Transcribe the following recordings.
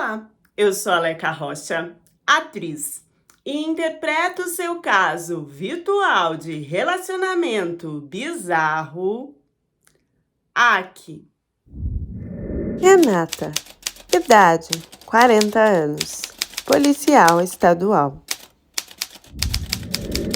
Olá, eu sou a Leca Rocha, atriz, e interpreto o seu caso virtual de relacionamento bizarro aqui. Renata, idade 40 anos, policial estadual.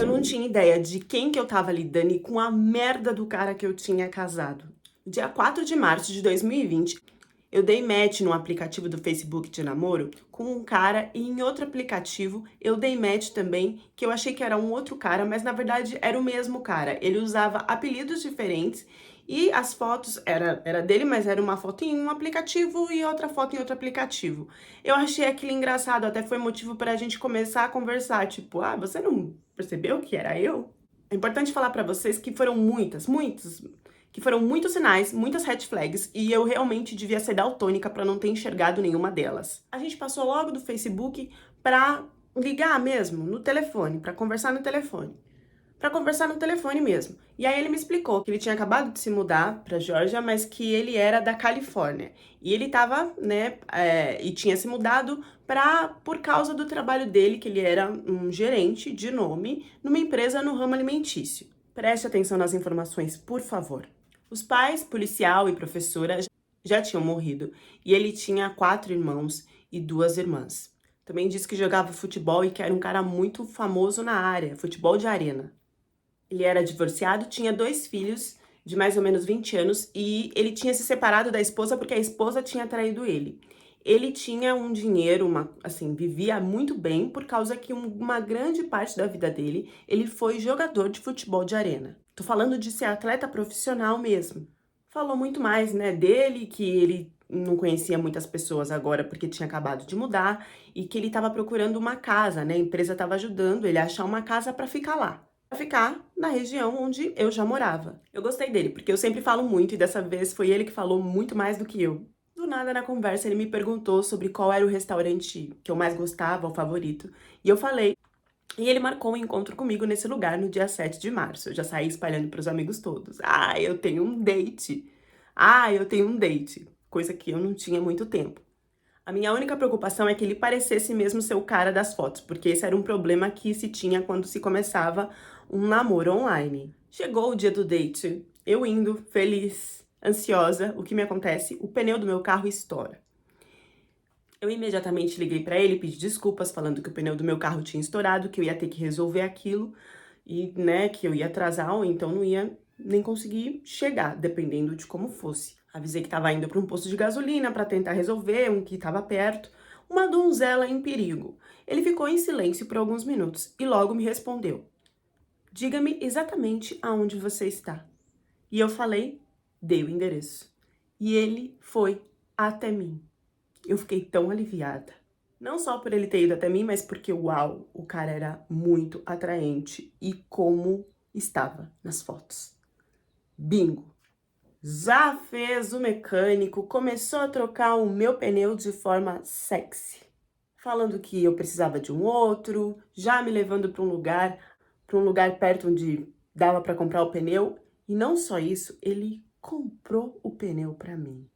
Eu não tinha ideia de quem que eu tava lidando e com a merda do cara que eu tinha casado. Dia 4 de março de 2020, eu dei match num aplicativo do Facebook de namoro com um cara e em outro aplicativo eu dei match também, que eu achei que era um outro cara, mas na verdade era o mesmo cara. Ele usava apelidos diferentes e as fotos era dele, mas era uma foto em um aplicativo e outra foto em outro aplicativo. Eu achei aquilo engraçado, até foi motivo pra gente começar a conversar, tipo, ah, você não percebeu que era eu? É importante falar pra vocês que foram muitos sinais, muitas red flags, e eu realmente devia ser daltônica pra não ter enxergado nenhuma delas. A gente passou logo do Facebook pra ligar mesmo, no telefone, pra conversar no telefone. Pra conversar no telefone mesmo. E aí ele me explicou que ele tinha acabado de se mudar pra Geórgia, mas que ele era da Califórnia. E ele tava, né, e tinha se mudado por causa do trabalho dele, que ele era um gerente de nome numa empresa no ramo alimentício. Preste atenção nas informações, por favor. Os pais, policial e professora, já tinham morrido. E ele tinha 4 irmãos e 2 irmãs. Também disse que jogava futebol e que era um cara muito famoso na área, futebol de arena. Ele era divorciado, tinha 2 filhos de mais ou menos 20 anos e ele tinha se separado da esposa porque a esposa tinha traído ele. Ele tinha um dinheiro, vivia muito bem por causa que uma grande parte da vida dele, ele foi jogador de futebol de arena. Tô falando de ser atleta profissional mesmo. Falou muito mais, né, dele, que ele não conhecia muitas pessoas agora porque tinha acabado de mudar e que ele estava procurando uma casa, né? A empresa estava ajudando ele a achar uma casa para ficar lá. Pra ficar na região onde eu já morava. Eu gostei dele, porque eu sempre falo muito e dessa vez foi ele que falou muito mais do que eu. Do nada na conversa ele me perguntou sobre qual era o restaurante que eu mais gostava, o favorito, e eu falei. E ele marcou um encontro comigo nesse lugar no dia 7 de março. Eu já saí espalhando pros amigos todos. Ah, eu tenho um date. Ah, eu tenho um date. Coisa que eu não tinha há muito tempo. A minha única preocupação é que ele parecesse mesmo ser o cara das fotos, porque esse era um problema que se tinha quando se começava um namoro online. Chegou o dia do date, eu indo, feliz, ansiosa, o que me acontece? O pneu do meu carro estoura. Eu imediatamente liguei pra ele, pedi desculpas, falando que o pneu do meu carro tinha estourado, que eu ia ter que resolver aquilo e, né, que eu ia atrasar ou então não ia nem conseguir chegar, dependendo de como fosse. Avisei que tava indo para um posto de gasolina para tentar resolver, um que tava perto. Uma donzela em perigo. Ele ficou em silêncio por alguns minutos e logo me respondeu: diga-me exatamente aonde você está. E eu falei, dei o endereço. E ele foi até mim. Eu fiquei tão aliviada. Não só por ele ter ido até mim, mas porque, uau, o cara era muito atraente. E como estava nas fotos. Bingo! Já fez o mecânico, começou a trocar o meu pneu de forma sexy. Falando que eu precisava de um outro, já me levando para um lugar perto onde dava para comprar o pneu. E não só isso, ele comprou o pneu para mim.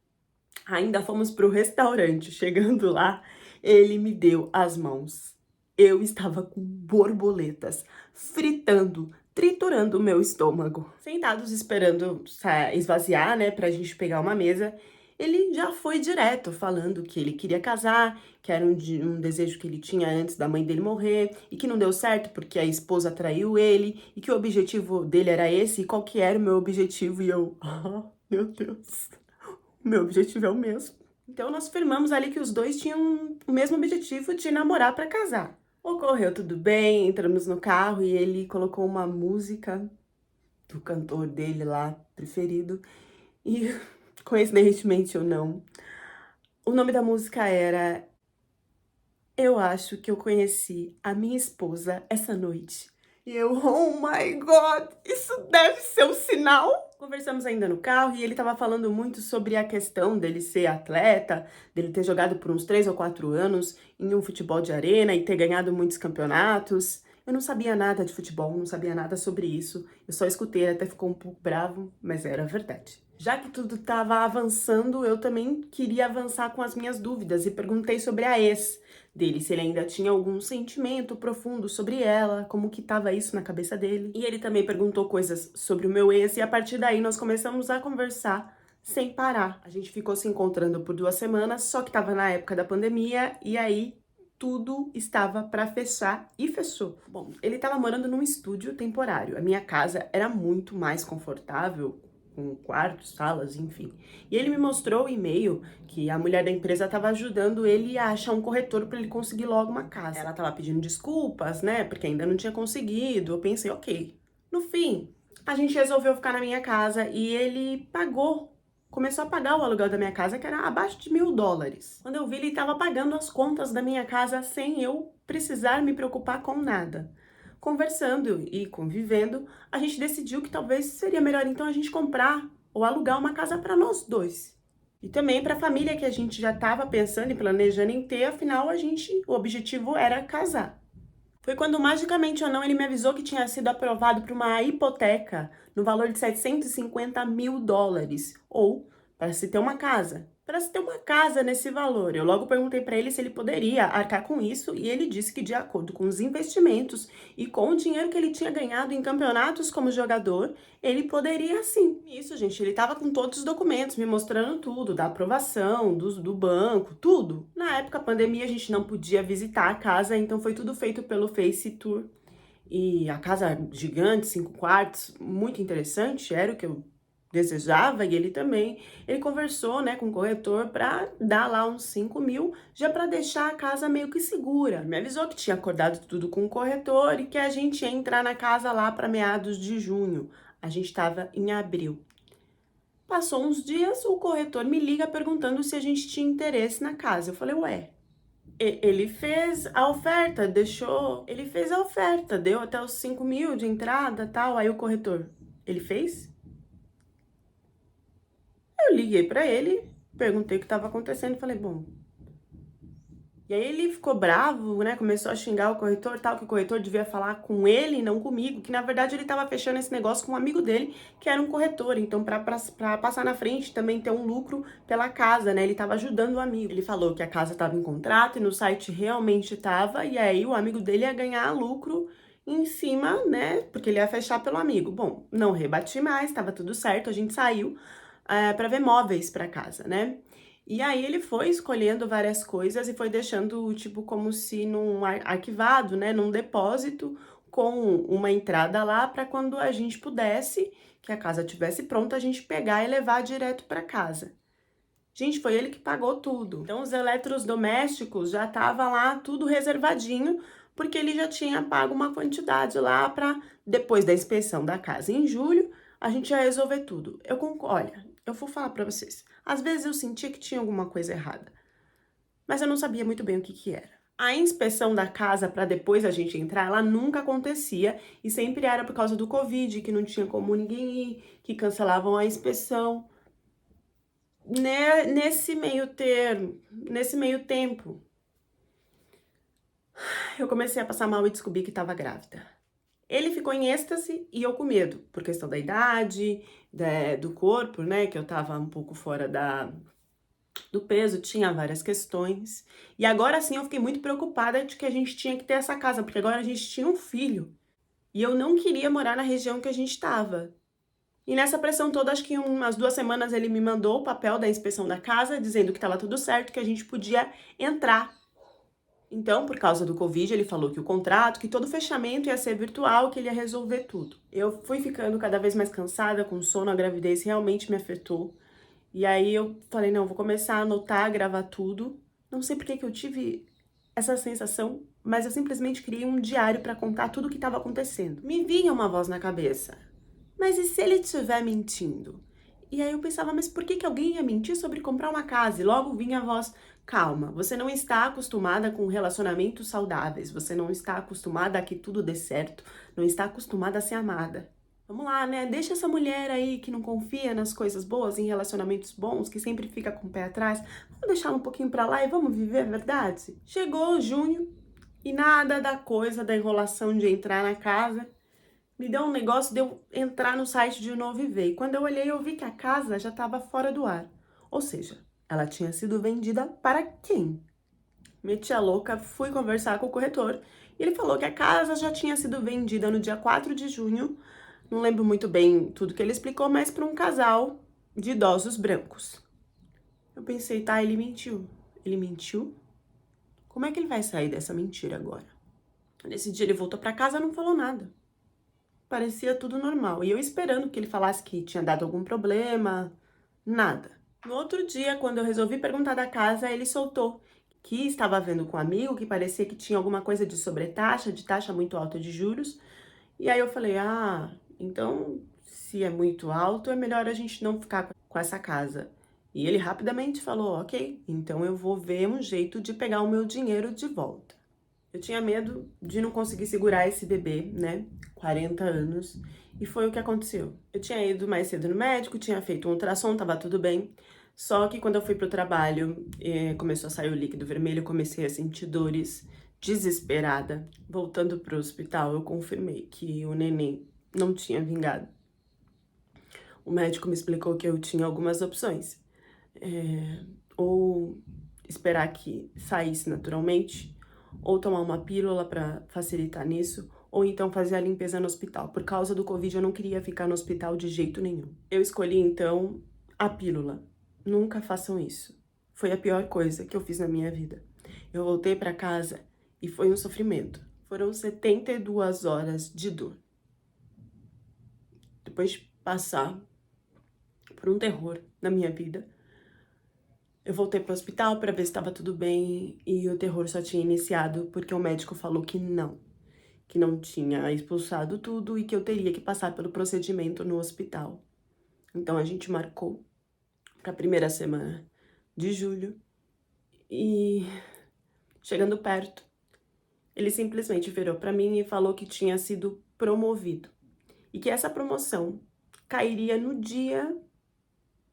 Ainda fomos pro restaurante. Chegando lá, ele me deu as mãos. Eu estava com borboletas fritando, triturando o meu estômago. Sentados esperando esvaziar, né, pra gente pegar uma mesa, ele já foi direto falando que ele queria casar, que era um desejo que ele tinha antes da mãe dele morrer e que não deu certo porque a esposa traiu ele e que o objetivo dele era esse e qual que era o meu objetivo e eu, meu Deus. Meu objetivo é o mesmo. Então nós firmamos ali que os dois tinham o mesmo objetivo de namorar para casar. Ocorreu tudo bem, entramos no carro e ele colocou uma música do cantor dele lá, preferido. E, coincidentemente ou não, o nome da música era Eu Acho Que Eu Conheci a Minha Esposa Essa Noite. E eu, oh my God, isso deve ser um sinal. Conversamos ainda no carro e ele tava falando muito sobre a questão dele ser atleta, dele ter jogado por uns 3 ou 4 anos em um futebol de arena e ter ganhado muitos campeonatos. Eu não sabia nada de futebol, não sabia nada sobre isso. Eu só escutei, ele até ficou um pouco bravo, mas era verdade. Já que tudo estava avançando, eu também queria avançar com as minhas dúvidas e perguntei sobre a ex dele, se ele ainda tinha algum sentimento profundo sobre ela, como que estava isso na cabeça dele. E ele também perguntou coisas sobre o meu ex e a partir daí nós começamos a conversar sem parar. A gente ficou se encontrando por 2 semanas, só que estava na época da pandemia e aí tudo estava para fechar e fechou. Bom, ele estava morando num estúdio temporário. A minha casa era muito mais confortável, com quartos, salas, enfim. E ele me mostrou o e-mail que a mulher da empresa estava ajudando ele a achar um corretor para ele conseguir logo uma casa. Ela estava pedindo desculpas, né, porque ainda não tinha conseguido. Eu pensei, ok. No fim, a gente resolveu ficar na minha casa e ele começou a pagar o aluguel da minha casa, que era abaixo de $1.000. Quando eu vi, ele estava pagando as contas da minha casa sem eu precisar me preocupar com nada. Conversando e convivendo, a gente decidiu que talvez seria melhor então a gente comprar ou alugar uma casa para nós dois. E também para a família que a gente já estava pensando e planejando em ter, afinal o objetivo era casar. Foi quando, magicamente ou não, ele me avisou que tinha sido aprovado para uma hipoteca no valor de $750.000, ou para se ter uma casa. Para se ter uma casa nesse valor. Eu logo perguntei para ele se ele poderia arcar com isso e ele disse que, de acordo com os investimentos e com o dinheiro que ele tinha ganhado em campeonatos como jogador, ele poderia sim. Isso, gente, ele estava com todos os documentos, me mostrando tudo, da aprovação, do banco, tudo. Na época, pandemia, a gente não podia visitar a casa, então foi tudo feito pelo Face Tour. E a casa gigante, 5 quartos, muito interessante, era o que eu desejava e ele também. Ele conversou, né, com o corretor para dar lá uns 5 mil, já para deixar a casa meio que segura. Me avisou que tinha acordado tudo com o corretor e que a gente ia entrar na casa lá para meados de junho. A gente estava em abril. Passou uns dias, o corretor me liga perguntando se a gente tinha interesse na casa. Eu falei, ué, ele fez a oferta, ele fez a oferta, deu até os 5 mil de entrada, tal. Aí o corretor, ele fez? Eu liguei pra ele, perguntei o que estava acontecendo e falei, bom. E aí ele ficou bravo, né? Começou a xingar o corretor, tal, que o corretor devia falar com ele e não comigo, que na verdade ele estava fechando esse negócio com um amigo dele, que era um corretor. Então, para passar na frente, também ter um lucro pela casa, né? Ele estava ajudando o amigo. Ele falou que a casa estava em contrato e no site realmente estava, e aí o amigo dele ia ganhar lucro em cima, né? Porque ele ia fechar pelo amigo. Bom, não rebati mais, estava tudo certo, a gente saiu para ver móveis para casa, né? E aí ele foi escolhendo várias coisas e foi deixando, tipo, como se num arquivado, né, num depósito, com uma entrada lá para quando a gente pudesse, que a casa tivesse pronta, a gente pegar e levar direto para casa. Gente, foi ele que pagou tudo. Então os eletrodomésticos já tava lá tudo reservadinho, porque ele já tinha pago uma quantidade lá para depois da inspeção da casa em julho, a gente ia resolver tudo. Olha, eu vou falar para vocês. Às vezes eu sentia que tinha alguma coisa errada, mas eu não sabia muito bem o que era. A inspeção da casa para depois a gente entrar, ela nunca acontecia e sempre era por causa do Covid, que não tinha como ninguém ir, que cancelavam a inspeção. Né, nesse meio tempo, eu comecei a passar mal e descobri que estava grávida. Ele ficou em êxtase e eu com medo, por questão da idade, do corpo, né, que eu tava um pouco fora do peso, tinha várias questões. E agora sim eu fiquei muito preocupada de que a gente tinha que ter essa casa, porque agora a gente tinha um filho. E eu não queria morar na região que a gente estava. E nessa pressão toda, acho que umas 2 semanas ele me mandou o papel da inspeção da casa, dizendo que estava tudo certo, que a gente podia entrar. Então, por causa do Covid, ele falou que o contrato, que todo fechamento ia ser virtual, que ele ia resolver tudo. Eu fui ficando cada vez mais cansada, com sono, a gravidez realmente me afetou. E aí eu falei, não, vou começar a anotar, gravar tudo. Não sei por que eu tive essa sensação, mas eu simplesmente criei um diário para contar tudo o que estava acontecendo. Me vinha uma voz na cabeça. Mas e se ele estiver mentindo? E aí eu pensava, mas por que alguém ia mentir sobre comprar uma casa? E logo vinha a voz, calma, você não está acostumada com relacionamentos saudáveis, você não está acostumada a que tudo dê certo, não está acostumada a ser amada. Vamos lá, né? Deixa essa mulher aí que não confia nas coisas boas, em relacionamentos bons, que sempre fica com o pé atrás, vamos deixar ela um pouquinho pra lá e vamos viver a verdade? Chegou junho e nada da coisa da enrolação de entrar na casa. Me deu um negócio de eu entrar no site de novo e ver. E quando eu olhei, eu vi que a casa já estava fora do ar. Ou seja, ela tinha sido vendida para quem? Meti a louca, fui conversar com o corretor e ele falou que a casa já tinha sido vendida no dia 4 de junho. Não lembro muito bem tudo que ele explicou, mas para um casal de idosos brancos. Eu pensei, tá, ele mentiu. Ele mentiu? Como é que ele vai sair dessa mentira agora? Nesse dia ele voltou para casa e não falou nada. Parecia tudo normal. E eu esperando que ele falasse que tinha dado algum problema, nada. No outro dia, quando eu resolvi perguntar da casa, ele soltou que estava vendo com um amigo, que parecia que tinha alguma coisa de sobretaxa, de taxa muito alta de juros. E aí eu falei, então se é muito alto, é melhor a gente não ficar com essa casa. E ele rapidamente falou, ok, então eu vou ver um jeito de pegar o meu dinheiro de volta. Eu tinha medo de não conseguir segurar esse bebê, né? 40 anos. E foi o que aconteceu. Eu tinha ido mais cedo no médico, tinha feito um ultrassom, tava tudo bem. Só que quando eu fui pro trabalho, começou a sair o líquido vermelho, eu comecei a sentir dores, desesperada. Voltando pro hospital, eu confirmei que o neném não tinha vingado. O médico me explicou que eu tinha algumas opções. Ou esperar que saísse naturalmente, ou tomar uma pílula para facilitar nisso, ou então fazer a limpeza no hospital. Por causa do Covid, eu não queria ficar no hospital de jeito nenhum. Eu escolhi, então, a pílula. Nunca façam isso. Foi a pior coisa que eu fiz na minha vida. Eu voltei para casa e foi um sofrimento. Foram 72 horas de dor. Depois de passar por um terror na minha vida, eu voltei pro hospital para ver se estava tudo bem e o terror só tinha iniciado porque o médico falou que não tinha expulsado tudo e que eu teria que passar pelo procedimento no hospital. Então a gente marcou para a primeira semana de julho e chegando perto, ele simplesmente virou para mim e falou que tinha sido promovido e que essa promoção cairia no dia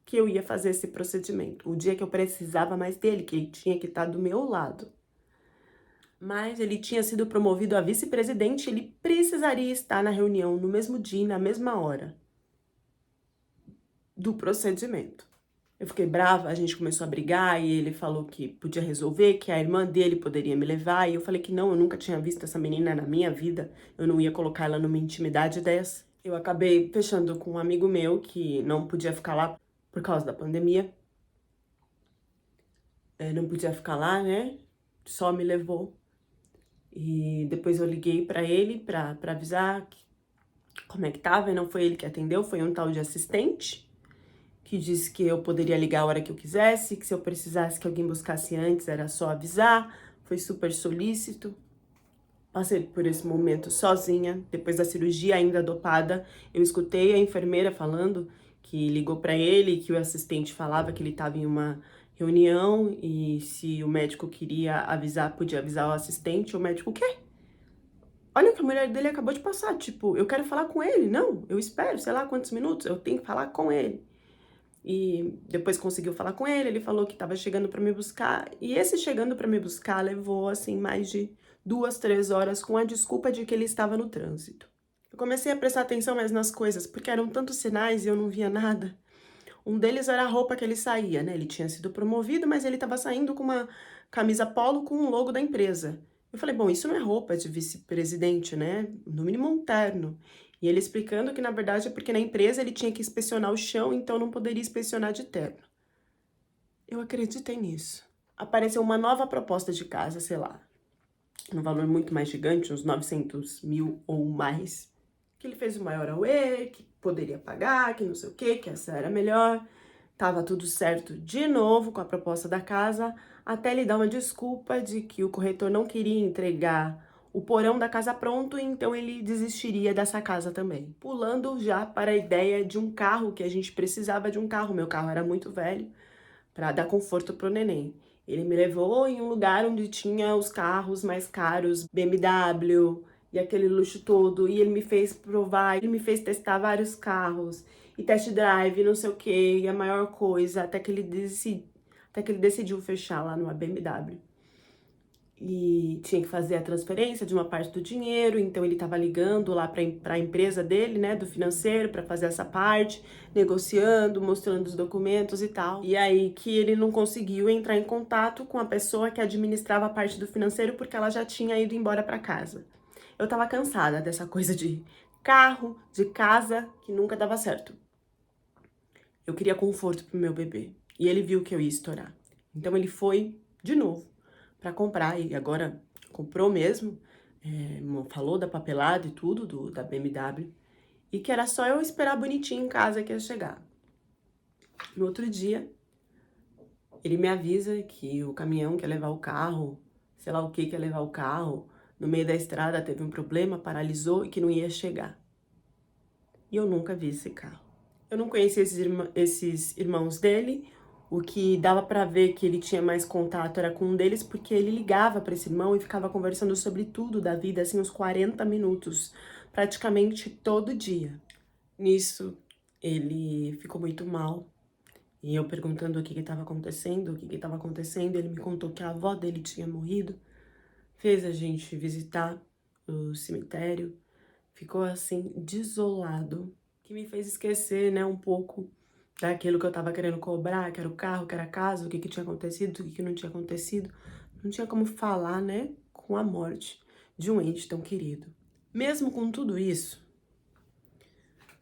que eu ia fazer esse procedimento, o dia que eu precisava mais dele, que ele tinha que estar do meu lado. Mas ele tinha sido promovido a vice-presidente, ele precisaria estar na reunião no mesmo dia, na mesma hora do procedimento. Eu fiquei brava, a gente começou a brigar e ele falou que podia resolver, que a irmã dele poderia me levar. E eu falei que não, eu nunca tinha visto essa menina na minha vida, eu não ia colocar ela numa intimidade dessa. Eu acabei fechando com um amigo meu que não podia ficar lá por causa da pandemia. Não podia ficar lá, né? Só me levou. E depois eu liguei pra ele pra avisar como é que tava, e não foi ele que atendeu, foi um tal de assistente que disse que eu poderia ligar a hora que eu quisesse, que se eu precisasse que alguém buscasse antes era só avisar. Foi super solícito. Passei por esse momento sozinha, depois da cirurgia ainda dopada. Eu escutei a enfermeira falando que ligou pra ele, que o assistente falava que ele estava em uma reunião e se o médico queria avisar, podia avisar o assistente. O médico, o quê? Olha o que a mulher dele acabou de passar, tipo, eu quero falar com ele. Não, eu espero, sei lá quantos minutos, eu tenho que falar com ele. E depois conseguiu falar com ele, ele falou que estava chegando para me buscar. E esse chegando para me buscar levou, assim, mais de 2, 3 horas com a desculpa de que ele estava no trânsito. Eu comecei a prestar atenção mais nas coisas, porque eram tantos sinais e eu não via nada. Um deles era a roupa que ele saía, né? Ele tinha sido promovido, mas ele estava saindo com uma camisa polo com o logo da empresa. Eu falei, bom, isso não é roupa de vice-presidente, né? No mínimo um terno. E ele explicando que, na verdade, é porque na empresa ele tinha que inspecionar o chão, então não poderia inspecionar de terno. Eu acreditei nisso. Apareceu uma nova proposta de casa, sei lá, num valor muito mais gigante, uns 900 mil ou mais. Que ele fez o maior auê, que poderia pagar, que não sei o quê, que essa era melhor. Tava tudo certo de novo com a proposta da casa, até ele dar uma desculpa de que o corretor não queria entregar o porão da casa pronto, então ele desistiria dessa casa também. Pulando já para a ideia de um carro, que a gente precisava de um carro. Meu carro era muito velho para dar conforto pro neném. Ele me levou em um lugar onde tinha os carros mais caros, BMW e aquele luxo todo, e ele me fez provar, ele me fez testar vários carros e test drive, não sei o que, e a maior coisa, até que ele decidiu fechar lá numa BMW. e tinha que fazer a transferência de uma parte do dinheiro, então ele estava ligando lá para a empresa dele, né, do financeiro, para fazer essa parte, negociando, mostrando os documentos e tal. E aí que ele não conseguiu entrar em contato com a pessoa que administrava a parte do financeiro porque ela já tinha ido embora para casa. Eu tava cansada dessa coisa de carro, de casa, que nunca dava certo. Eu queria conforto pro meu bebê e ele viu que eu ia estourar. Então ele foi de novo para comprar e agora comprou mesmo, falou da papelada e tudo da BMW e que era só eu esperar bonitinho em casa que ia chegar. No outro dia, ele me avisa que o caminhão quer levar o carro, sei lá o que quer levar o carro, no meio da estrada teve um problema, paralisou e que não ia chegar. E eu nunca vi esse carro. Eu não conhecia esses irmãos dele. O que dava pra ver que ele tinha mais contato era com um deles, porque ele ligava pra esse irmão e ficava conversando sobre tudo da vida, assim, uns 40 minutos, praticamente todo dia. Nisso, ele ficou muito mal. E eu perguntando o que estava acontecendo, ele me contou que a avó dele tinha morrido, fez a gente visitar o cemitério, ficou assim, desolado, que me fez esquecer, né, um pouco daquilo que eu tava querendo cobrar, que era o carro, que era a casa, o que tinha acontecido, o que não tinha acontecido. Não tinha como falar, né, com a morte de um ente tão querido. Mesmo com tudo isso,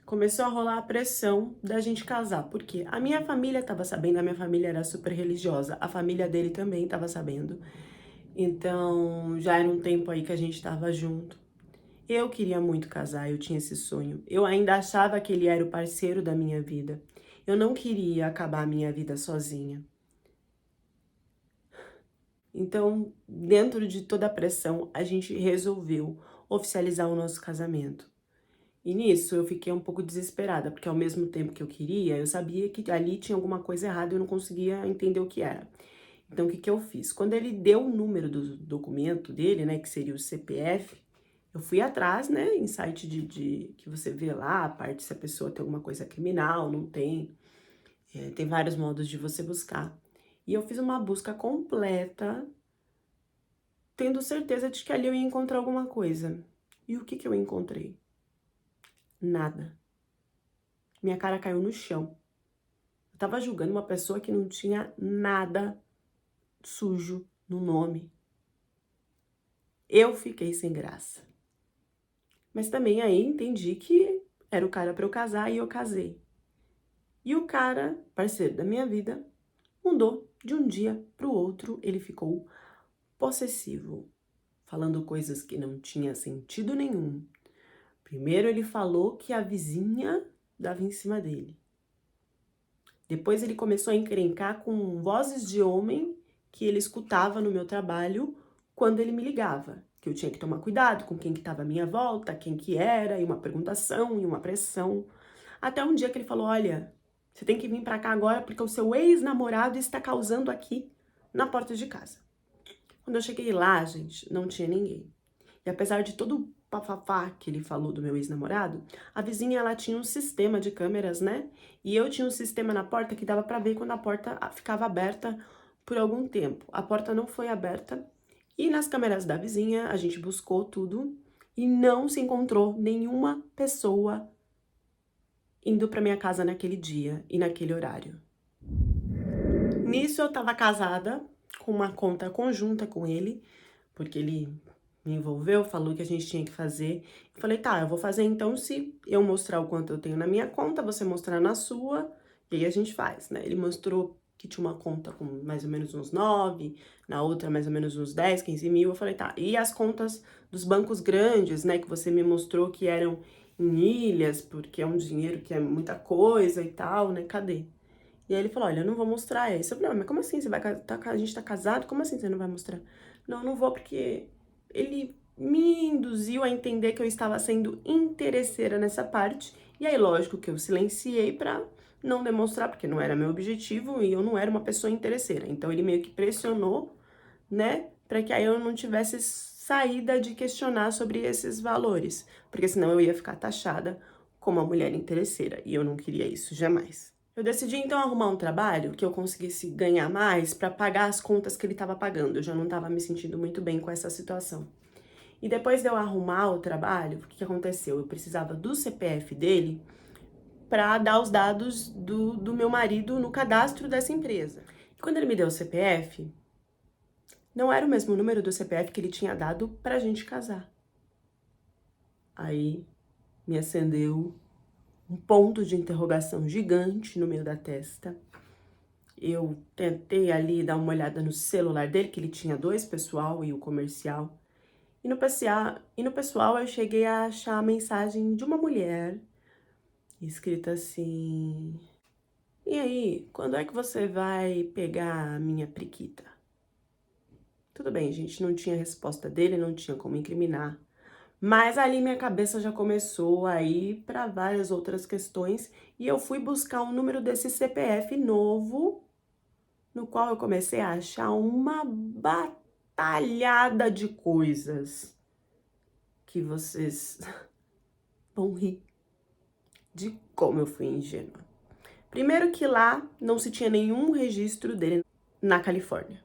começou a rolar a pressão da gente casar, porque a minha família tava sabendo, a minha família era super religiosa, a família dele também tava sabendo. Então, já era um tempo aí que a gente tava junto. Eu queria muito casar, eu tinha esse sonho. Eu ainda achava que ele era o parceiro da minha vida. Eu não queria acabar a minha vida sozinha. Então, dentro de toda a pressão, a gente resolveu oficializar o nosso casamento. E nisso eu fiquei um pouco desesperada, porque ao mesmo tempo que eu queria, eu sabia que ali tinha alguma coisa errada e eu não conseguia entender o que era. Então, o que eu fiz? Quando ele deu o número do documento dele, né, que seria o CPF, eu fui atrás, né, em site de que você vê lá, a parte se a pessoa tem alguma coisa criminal, não tem. Tem vários modos de você buscar. E eu fiz uma busca completa, tendo certeza de que ali eu ia encontrar alguma coisa. E o que eu encontrei? Nada. Minha cara caiu no chão. Eu tava julgando uma pessoa que não tinha nada sujo no nome. Eu fiquei sem graça. Mas também aí entendi que era o cara pra eu casar e eu casei. E o cara, parceiro da minha vida, mudou de um dia pro outro, ele ficou possessivo, falando coisas que não tinha sentido nenhum. Primeiro ele falou que a vizinha dava em cima dele. Depois ele começou a encrencar com vozes de homem que ele escutava no meu trabalho quando ele me ligava. Que eu tinha que tomar cuidado com quem que estava à minha volta, quem que era, e uma perguntação, e uma pressão. Até um dia que ele falou, olha, você tem que vir pra cá agora porque o seu ex-namorado está causando aqui na porta de casa. Quando eu cheguei lá, gente, não tinha ninguém. E apesar de todo o bafafá que ele falou do meu ex-namorado, a vizinha, ela tinha um sistema de câmeras, né? E eu tinha um sistema na porta que dava pra ver quando a porta ficava aberta por algum tempo. A porta não foi aberta e nas câmeras da vizinha a gente buscou tudo e não se encontrou nenhuma pessoa indo pra minha casa naquele dia e naquele horário. Nisso eu tava casada com uma conta conjunta com ele, porque ele me envolveu, falou que a gente tinha que fazer. Eu falei, tá, eu vou fazer então se eu mostrar o quanto eu tenho na minha conta, você mostrar na sua, e aí a gente faz, né? Ele mostrou que tinha uma conta com mais ou menos uns 9, na outra mais ou menos uns 10, 15 mil. Eu falei, tá, e as contas dos bancos grandes, né, que você me mostrou que eram em ilhas, porque é um dinheiro que é muita coisa e tal, né, cadê? E aí ele falou, olha, eu não vou mostrar isso. Eu falei, mas como assim? A gente tá casado? Como assim você não vai mostrar? Não, não vou porque ele me induziu a entender que eu estava sendo interesseira nessa parte. E aí, lógico que eu silenciei pra não demonstrar, porque não era meu objetivo e eu não era uma pessoa interesseira. Então ele meio que pressionou, né, pra que aí eu não tivesse saída de questionar sobre esses valores. Porque senão eu ia ficar taxada como uma mulher interesseira. E eu não queria isso, jamais. Eu decidi então arrumar um trabalho que eu conseguisse ganhar mais para pagar as contas que ele estava pagando. Eu já não estava me sentindo muito bem com essa situação. E depois de eu arrumar o trabalho, o que que aconteceu? Eu precisava do CPF dele para dar os dados do meu marido no cadastro dessa empresa. E quando ele me deu o CPF, não era o mesmo número do CPF que ele tinha dado pra gente casar. Aí me acendeu um ponto de interrogação gigante no meio da testa. Eu tentei ali dar uma olhada no celular dele, que ele tinha dois, pessoal e o comercial. E no pessoal eu cheguei a achar a mensagem de uma mulher escrita assim: "E aí, quando é que você vai pegar a minha priquita?" Tudo bem, gente, não tinha resposta dele, não tinha como incriminar. Mas ali minha cabeça já começou a ir para várias outras questões e eu fui buscar o número desse CPF novo, no qual eu comecei a achar uma batalhada de coisas que vocês vão rir de como eu fui ingênua. Primeiro que lá não se tinha nenhum registro dele na Califórnia.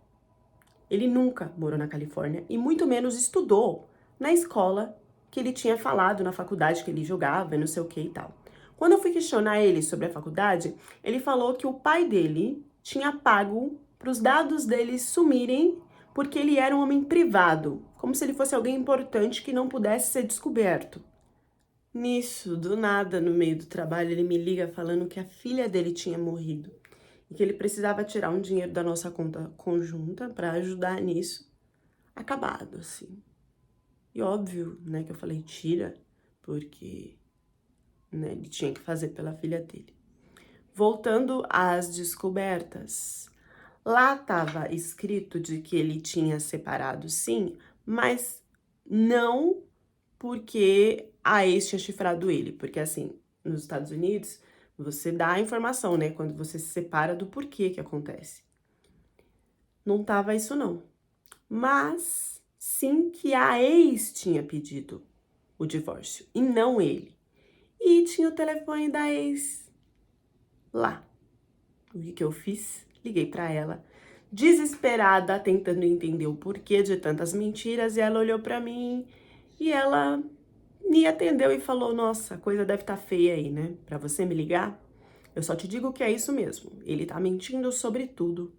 Ele nunca morou na Califórnia e muito menos estudou na escola que ele tinha falado, na faculdade que ele jogava e não sei o que e tal. Quando eu fui questionar ele sobre a faculdade, ele falou que o pai dele tinha pago para os dados dele sumirem porque ele era um homem privado, como se ele fosse alguém importante que não pudesse ser descoberto. Nisso, do nada, no meio do trabalho, ele me liga falando que a filha dele tinha morrido e que ele precisava tirar um dinheiro da nossa conta conjunta para ajudar nisso. Acabado, assim. E óbvio, né, que eu falei, tira, porque, né, ele tinha que fazer pela filha dele. Voltando às descobertas, lá estava escrito de que ele tinha separado, sim, mas não porque a ex tinha chifrado ele, porque assim, nos Estados Unidos, você dá a informação, né, quando você se separa do porquê que acontece. Não tava isso não. Mas sim que a ex tinha pedido o divórcio e não ele. E tinha o telefone da ex lá. O que eu fiz? Liguei para ela, desesperada, tentando entender o porquê de tantas mentiras, e ela olhou para mim e ela me atendeu e falou: "Nossa, a coisa deve estar feia aí, né? Para você me ligar, eu só te digo que é isso mesmo. Ele tá mentindo sobre tudo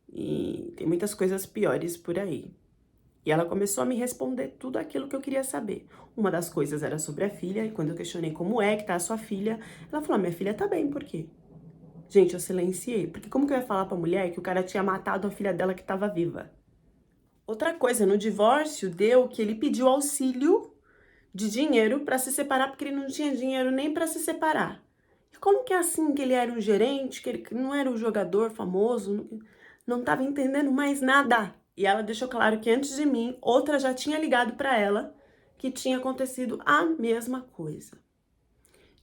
e tem muitas coisas piores por aí." E ela começou a me responder tudo aquilo que eu queria saber. Uma das coisas era sobre a filha, e quando eu questionei como é que tá a sua filha, ela falou: "Minha filha tá bem, por quê?" Gente, eu silenciei, porque como que eu ia falar pra mulher que o cara tinha matado a filha dela que tava viva? Outra coisa, no divórcio deu que ele pediu auxílio de dinheiro pra se separar, porque ele não tinha dinheiro nem pra se separar. E como que é assim que ele era um gerente, que ele não era um jogador famoso, não tava entendendo mais nada? E ela deixou claro que antes de mim, outra já tinha ligado pra ela que tinha acontecido a mesma coisa.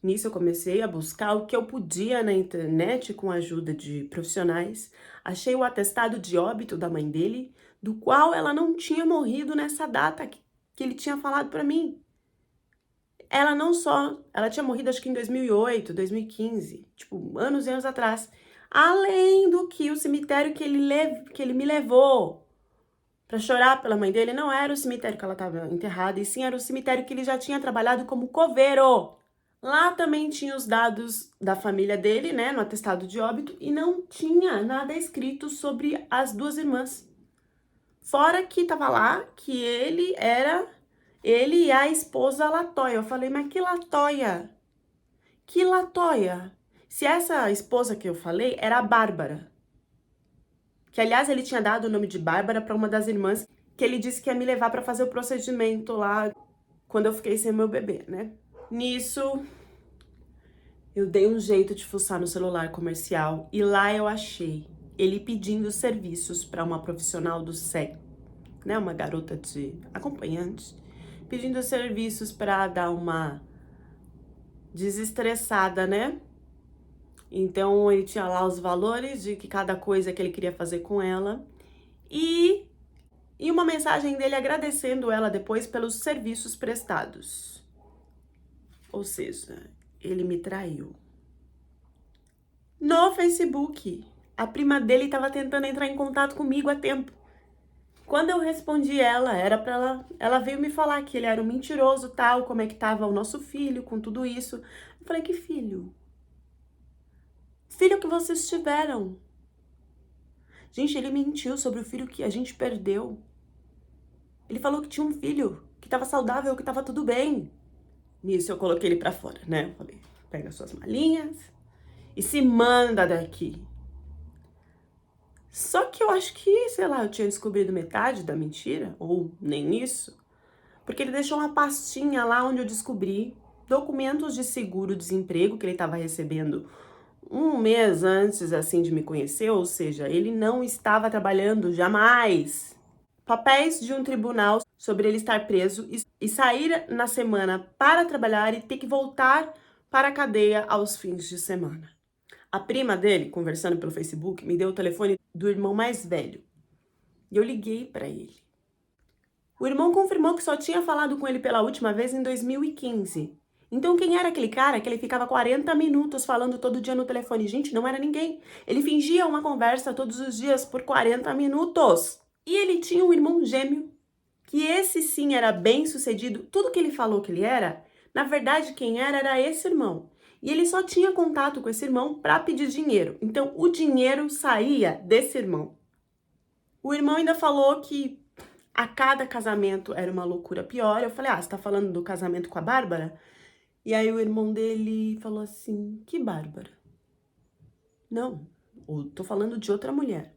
Nisso eu comecei a buscar o que eu podia na internet com a ajuda de profissionais. Achei o atestado de óbito da mãe dele, do qual ela não tinha morrido nessa data que ele tinha falado pra mim. Ela tinha morrido acho que em 2008, 2015, tipo, anos e anos atrás. Além do que o cemitério que ele me levou pra chorar pela mãe dele não era o cemitério que ela estava enterrada, e sim era o cemitério que ele já tinha trabalhado como coveiro. Lá também tinha os dados da família dele, né, no atestado de óbito, e não tinha nada escrito sobre as duas irmãs. Fora que tava lá que ele e a esposa Latoya. Eu falei, mas que Latoya? Que Latoya? Se essa esposa que eu falei era a Bárbara. Que, aliás, ele tinha dado o nome de Bárbara para uma das irmãs, que ele disse que ia me levar para fazer o procedimento lá quando eu fiquei sem meu bebê, né? Nisso, eu dei um jeito de fuçar no celular comercial e lá eu achei ele pedindo serviços para uma profissional do SEC, né? Uma garota de acompanhante, pedindo serviços para dar uma desestressada, né? Então ele tinha lá os valores de que cada coisa que ele queria fazer com ela e uma mensagem dele agradecendo ela depois pelos serviços prestados. Ou seja, ele me traiu. no Facebook. A prima dele estava tentando entrar em contato comigo há tempo. Quando eu respondi era pra ela veio me falar que ele era um mentiroso, tal, como é que tava o nosso filho com tudo isso. Eu falei, que filho? Filho que vocês tiveram. Gente, ele mentiu sobre o filho que a gente perdeu. Ele falou que tinha um filho, que tava saudável, que tava tudo bem. Nisso eu coloquei ele pra fora, né? Eu falei, pega suas malinhas e se manda daqui. Só que eu acho que, sei lá, eu tinha descobrido metade da mentira, ou nem isso, porque ele deixou uma pastinha lá onde eu descobri documentos de seguro-desemprego que ele estava recebendo um mês antes, assim, de me conhecer, ou seja, ele não estava trabalhando jamais. Papéis de um tribunal sobre ele estar preso e sair na semana para trabalhar e ter que voltar para a cadeia aos fins de semana. A prima dele, conversando pelo Facebook, me deu o telefone do irmão mais velho. E eu liguei para ele. O irmão confirmou que só tinha falado com ele pela última vez em 2015. Então quem era aquele cara que ele ficava 40 minutos falando todo dia no telefone? Gente, não era ninguém. Ele fingia uma conversa todos os dias por 40 minutos. E ele tinha um irmão gêmeo, que esse sim era bem sucedido. Tudo que ele falou que ele era, na verdade quem era esse irmão. E ele só tinha contato com esse irmão para pedir dinheiro. Então o dinheiro saía desse irmão. O irmão ainda falou que a cada casamento era uma loucura pior. Eu falei, você tá falando do casamento com a Bárbara? E aí o irmão dele falou assim, que Bárbara? Não, eu tô falando de outra mulher.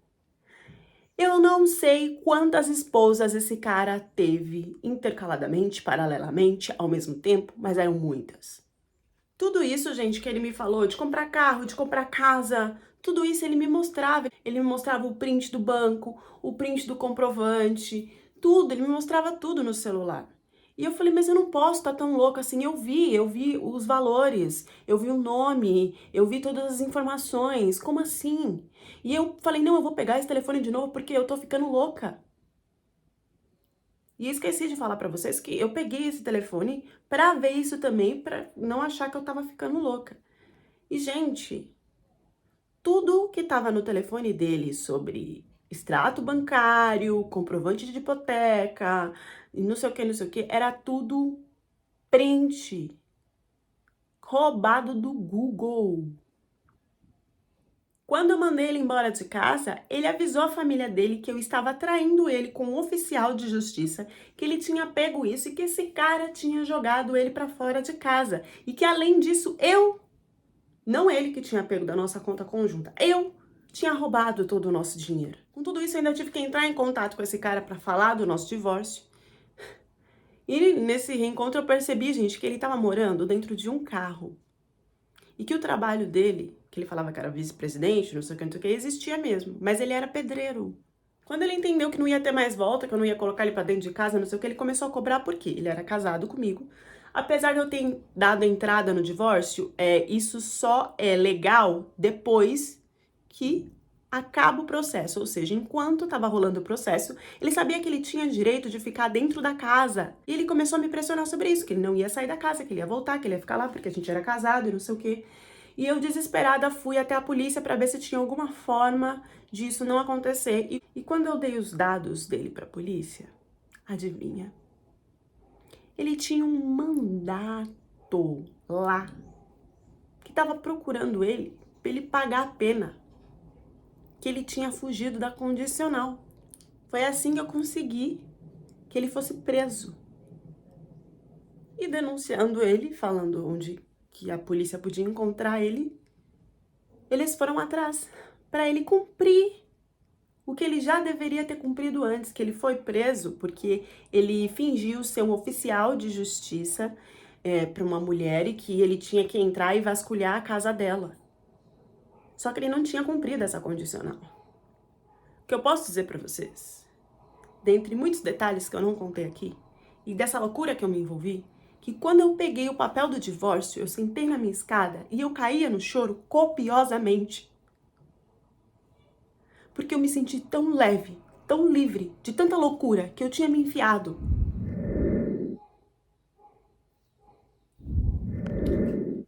Eu não sei quantas esposas esse cara teve intercaladamente, paralelamente, ao mesmo tempo, mas eram muitas. Tudo isso, gente, que ele me falou de comprar carro, de comprar casa, tudo isso ele me mostrava. Ele me mostrava o print do banco, o print do comprovante, tudo, ele me mostrava tudo no celular. E eu falei, mas eu não posso estar tão louca assim. Eu vi os valores, eu vi o nome, eu vi todas as informações, como assim? E eu falei, não, eu vou pegar esse telefone de novo porque eu tô ficando louca. E esqueci de falar pra vocês que eu peguei esse telefone pra ver isso também, pra não achar que eu tava ficando louca. E, gente, tudo que tava no telefone dele sobre extrato bancário, comprovante de hipoteca, não sei o que, era tudo print roubado do Google. Quando eu mandei ele embora de casa, ele avisou a família dele que eu estava traindo ele com um oficial de justiça, que ele tinha pego isso e que esse cara tinha jogado ele para fora de casa. E que além disso, não ele que tinha pego da nossa conta conjunta, eu tinha roubado todo o nosso dinheiro. Com tudo isso, eu ainda tive que entrar em contato com esse cara para falar do nosso divórcio. E nesse reencontro eu percebi, gente, que ele estava morando dentro de um carro. E que o trabalho dele, que ele falava que era vice-presidente, não sei o que, existia mesmo. Mas ele era pedreiro. Quando ele entendeu que não ia ter mais volta, que eu não ia colocar ele pra dentro de casa, não sei o que, ele começou a cobrar porque ele era casado comigo. Apesar de eu ter dado entrada no divórcio, isso só é legal depois que acaba o processo. Ou seja, enquanto estava rolando o processo, ele sabia que ele tinha direito de ficar dentro da casa. E ele começou a me pressionar sobre isso, que ele não ia sair da casa, que ele ia voltar, que ele ia ficar lá porque a gente era casado e não sei o quê. E eu, desesperada, fui até a polícia para ver se tinha alguma forma disso não acontecer. E quando eu dei os dados dele para a polícia, adivinha? Ele tinha um mandato lá que estava procurando ele para ele pagar a pena, que ele tinha fugido da condicional. Foi assim que eu consegui que ele fosse preso. E denunciando ele, falando onde que a polícia podia encontrar ele, eles foram atrás para ele cumprir o que ele já deveria ter cumprido antes, que ele foi preso porque ele fingiu ser um oficial de justiça para uma mulher e que ele tinha que entrar e vasculhar a casa dela. Só que ele não tinha cumprido essa condicional. O que eu posso dizer para vocês, dentre muitos detalhes que eu não contei aqui, e dessa loucura que eu me envolvi, que quando eu peguei o papel do divórcio, eu sentei na minha escada e eu caía no choro copiosamente. Porque eu me senti tão leve, tão livre, de tanta loucura que eu tinha me enfiado.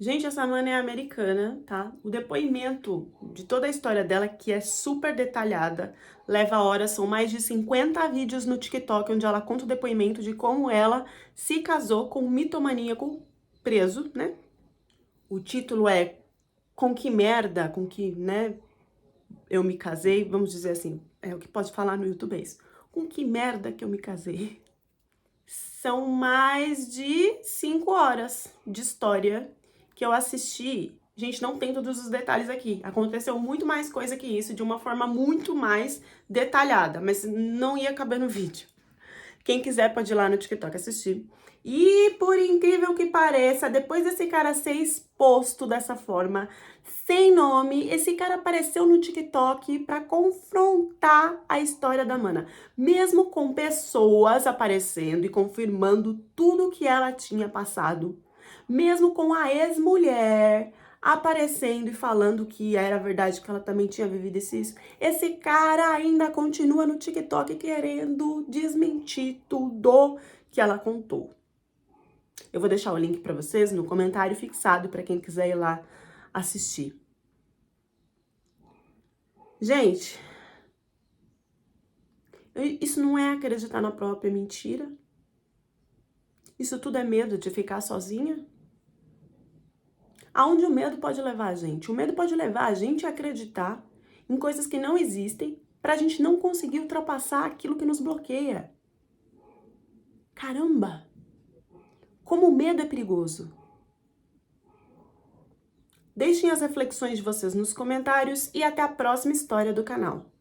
Gente, essa mana é americana, tá? O depoimento de toda a história dela, que é super detalhada, leva horas, são mais de 50 vídeos no TikTok, onde ela conta o depoimento de como ela se casou com um mitomaníaco preso, né? O título é Com que merda, com que, né, eu me casei, vamos dizer assim, é o que pode falar no YouTube é isso. Com que merda que eu me casei? São mais de 5 horas de história que eu assisti. Gente, não tem todos os detalhes aqui. Aconteceu muito mais coisa que isso, de uma forma muito mais detalhada, mas não ia caber no vídeo. Quem quiser pode ir lá no TikTok assistir. E por incrível que pareça, depois desse cara ser exposto dessa forma, sem nome, esse cara apareceu no TikTok para confrontar a história da Mana, mesmo com pessoas aparecendo e confirmando tudo que ela tinha passado, mesmo com a ex-mulher aparecendo e falando que era verdade, que ela também tinha vivido isso. Esse cara ainda continua no TikTok querendo desmentir tudo que ela contou. Eu vou deixar o link para vocês no comentário fixado para quem quiser ir lá assistir. Gente, isso não é acreditar na própria mentira? Isso tudo é medo de ficar sozinha? Aonde o medo pode levar a gente? O medo pode levar a gente a acreditar em coisas que não existem para a gente não conseguir ultrapassar aquilo que nos bloqueia. Caramba! Como o medo é perigoso. Deixem as reflexões de vocês nos comentários e até a próxima história do canal.